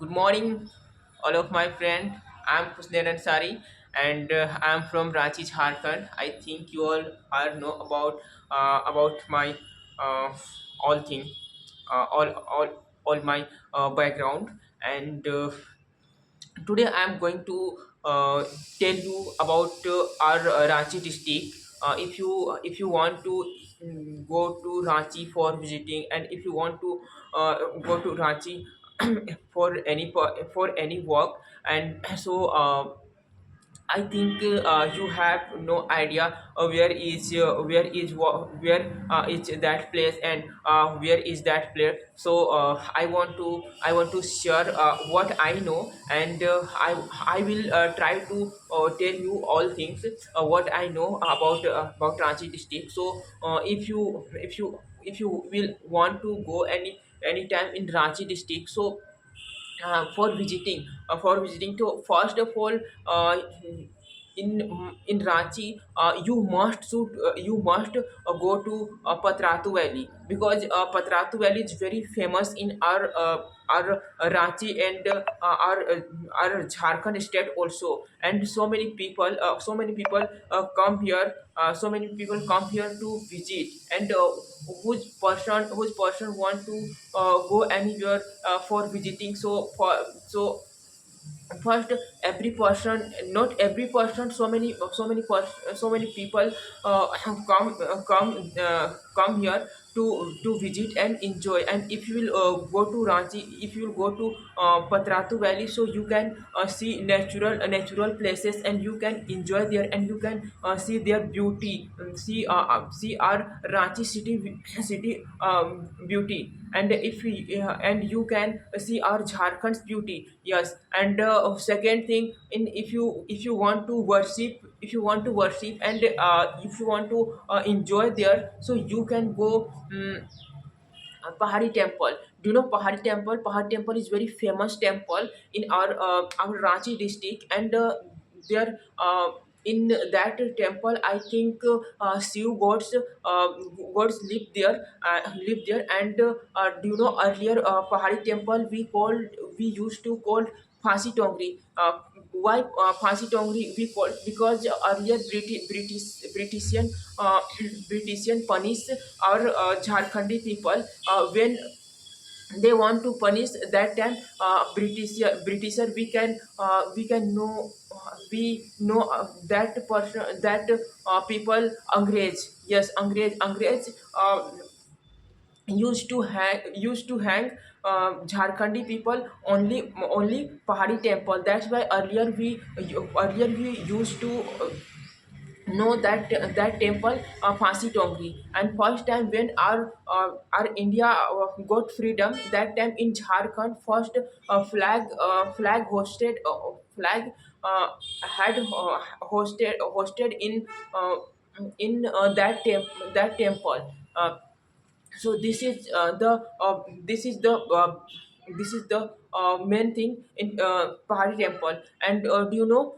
Good morning, all of my friend. I'm Husnain Ansari, and I'm from Ranchi, Jharkhand. I think you all are know about my uh, all thing, all my background, and today I'm going to tell you about our Ranchi district. If you want to go to Ranchi for visiting, and if you want to go to Ranchi for any work, and so I think you have no idea where is that place, and where is that place. So I want to share what I know, and I will try to tell you all things what I know about Ranchi district. So if you will want to go anytime in Ranchi district, so for visiting to first of all, in Ranchi, you must go to Patratu Valley, because Patratu Valley is very famous in our Ranchi, and our Jharkhand state also. And so many people come here to visit, and whose person want to go anywhere for visiting. First, every person, not every person, so many people come here to visit and enjoy. And if you will go to Ranchi, if you will go to Patratu Valley, so you can see natural places, and you can enjoy there, and you can see their beauty, see our Ranchi city beauty. And if we and you can see our Jharkhand's beauty. Yes. And second thing, in if you want to worship, and if you want to enjoy there, so you can go Pahari Temple. Do you know Pahari Temple? Pahari Temple is very famous temple in our Ranchi district, and there in that temple, I think Shiv gods live there. And do you know, earlier Pahari Temple we used to call Phasi Tongri. Why Phasi Tongri we call? Because earlier Britishyan Britishyan punish our Jharkhandi people when they want to punish. That time Britisher, we can know that person, that people, Angrez. Yes, Angrez used to hang Jharkhandi people only Pahari temple. That's why earlier we used to know that temple, Phasi Tongri. And first time when our India got freedom, that time in Jharkhand, first flag had hosted in that temple. So this is the main thing in Pahari temple. And do you know,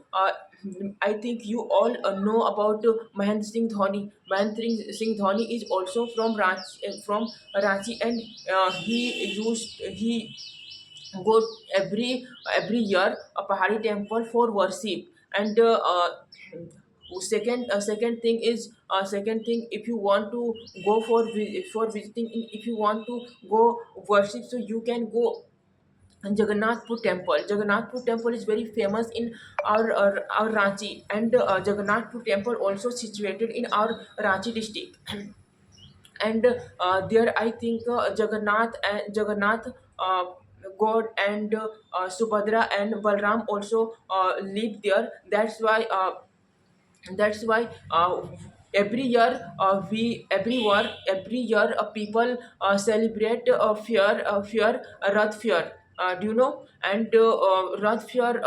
I think you all know about Mahendra Singh Dhoni. Mahendra Singh Dhoni is also from Ranchi, and he go every year a Pahari temple for worship. And second thing, if you want to go for visiting, if you want to go worship, so you can go Jagannathpur temple. Jagannathpur temple is very famous in our Ranchi, and Jagannathpur temple also situated in our Ranchi district. And there I think Jagannath uh, God, and Subhadra and Balram also live there. That's why every year people celebrate Rath Fair. Do you know? And Rath Fair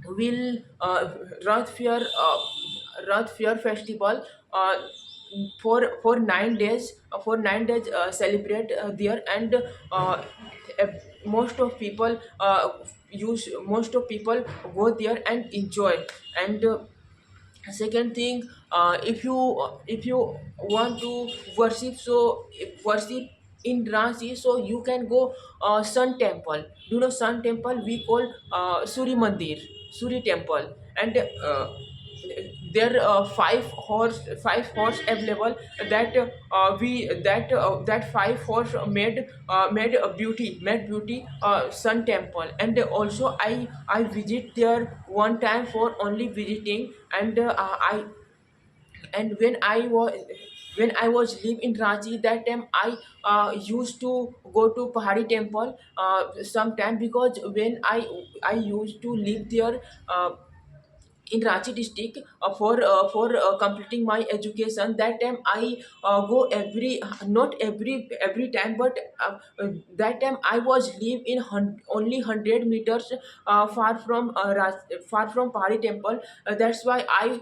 will Rath Fair festival for 9 days. Celebrate there. And most of people go there and enjoy. And second thing, if you want to worship, so worship in Ranchi, so you can go Sun Temple. Do you know Sun Temple? We call Suri Mandir, Suri Temple, and there are five horse available that we that five horse made beauty Sun Temple. And also I visit there one time for only visiting. And I and when I was live in Ranchi, that time I used to go to Pahari Temple sometime, because when I used to live there in Ranchi district for completing my education. That time I go every not every time, but that time I was live in only 100 meters far from Pahari Temple. That's why I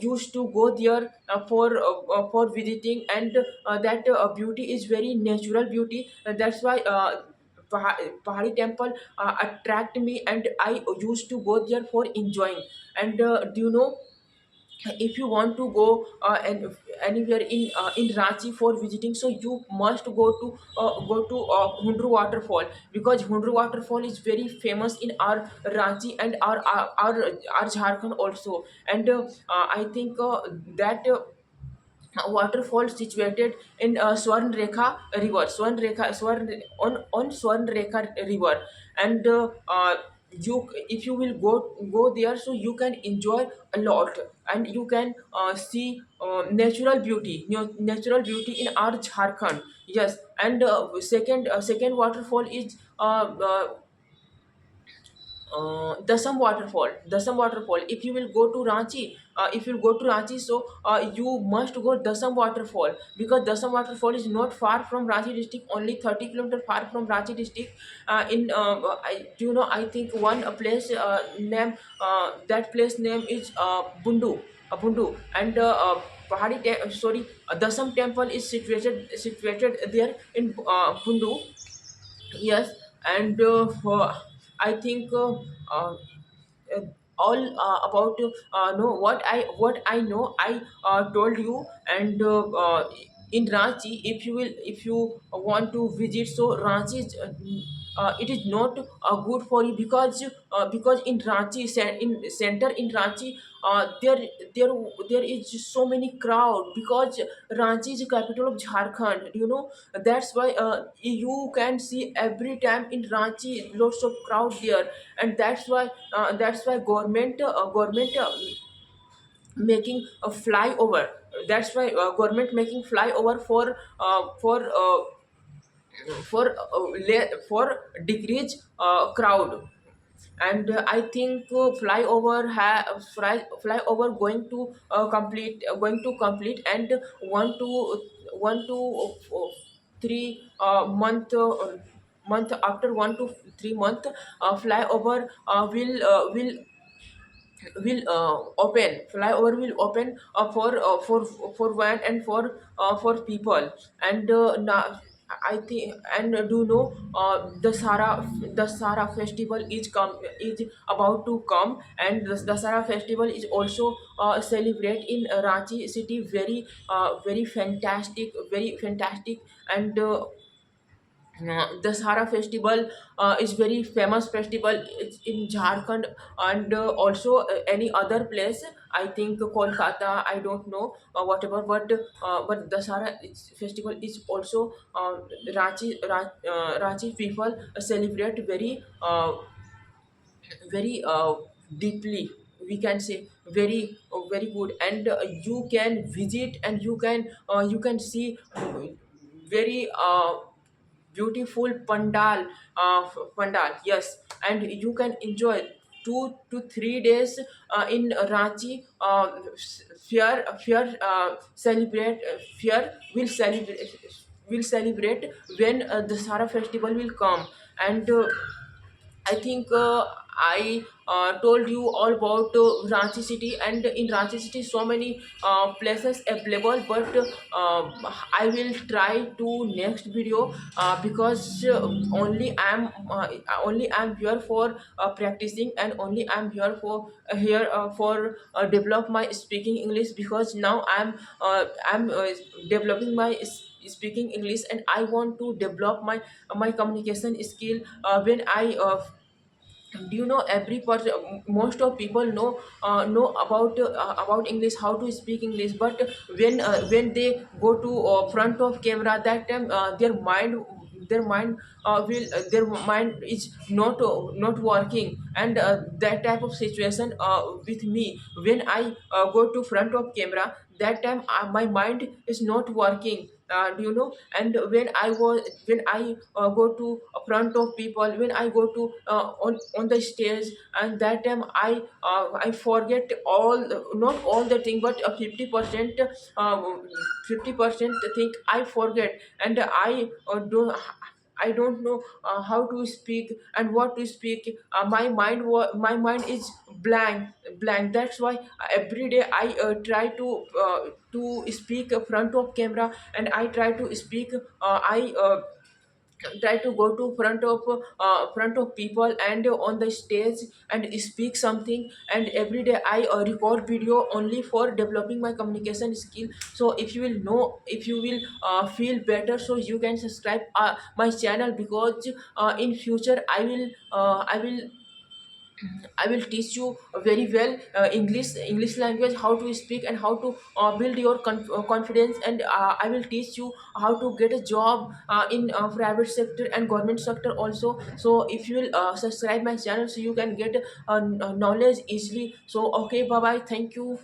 used to go there for visiting. And that beauty is very natural beauty. That's why. Pahari Temple attract me, and I used to go there for enjoying. And do you know, if you want to go anywhere in Ranchi for visiting, so you must go to Hundru waterfall, because Hundru waterfall is very famous in our Ranchi and our Jharkhand also. And I think that waterfall situated in Swarn Rekha river, on Swarn Rekha river. And you, if you will go there, so you can enjoy a lot, and you can see natural beauty in our Jharkhand. Yes. And second waterfall is Dasam waterfall. If you will go to Ranchi, so you must go Dasam waterfall, because Dasam waterfall is not far from Ranchi district, only 30 kilometers far from Ranchi district. In Do you know? I think one place name that place name is Bundu. And Dasam temple is situated there in Bundu. Yes. And I think uh, all about know what I know. I told you. And in Ranchi, if you want to visit, so Ranchi is it is not good for you, because in Ranchi, in center in Ranchi, there there is just so many crowd, because Ranchi is the capital of Jharkhand. You know, that's why you can see every time in Ranchi lots of crowd there. And that's why government making a flyover. That's why government making flyover for decrease crowd. And I think flyover going to complete. And 1 to 3 month, after 1 to 3 month, flyover will open for van and for people. And now I think. And do you know, the Sara festival is about to come. And the Sara festival is also celebrate in Ranchi city, very fantastic. And the Sahara festival is very famous festival. It's in Jharkhand. And also any other place. I think Kolkata. I don't know whatever, but the Sahara festival is also Ranchi people celebrate very deeply. We can say very good. And you can visit, and you can see very beautiful pandal. Yes. And you can enjoy 2 to 3 days in Ranchi. Fear celebrate fear will celebrate when the Sara festival will come. And I think I told you all about Ranchi city. And in Ranchi city, so many places available. But I will try to next video, because only I'm here for practicing, and only I'm for develop my speaking English, because now I'm developing my speaking English, and I want to develop my communication skill. When I do you know, every person, most of people know about English, how to speak English, but when they go to front of camera, that time their mind is not working. And that type of situation with me, when I go to front of camera, that time my mind is not working. Do you know? And when I go to front of people, when I go to on the stage, and that time I forget all, not all the thing, but 50%, 50% thing I forget. And I don't know how to speak and what to speak. My mind is blank. That's why every day I try to speak front of camera, and I try to speak. I try to go to front of people and on the stage and speak something. And every day I record video only for developing my communication skill. So if you will know, if you will feel better, so you can subscribe my channel, because in future I will teach you very well English language, how to speak and how to build your confidence. And I will teach you how to get a job in private sector and government sector also. So if you will subscribe my channel, so you can get knowledge easily. So okay, bye bye, thank you.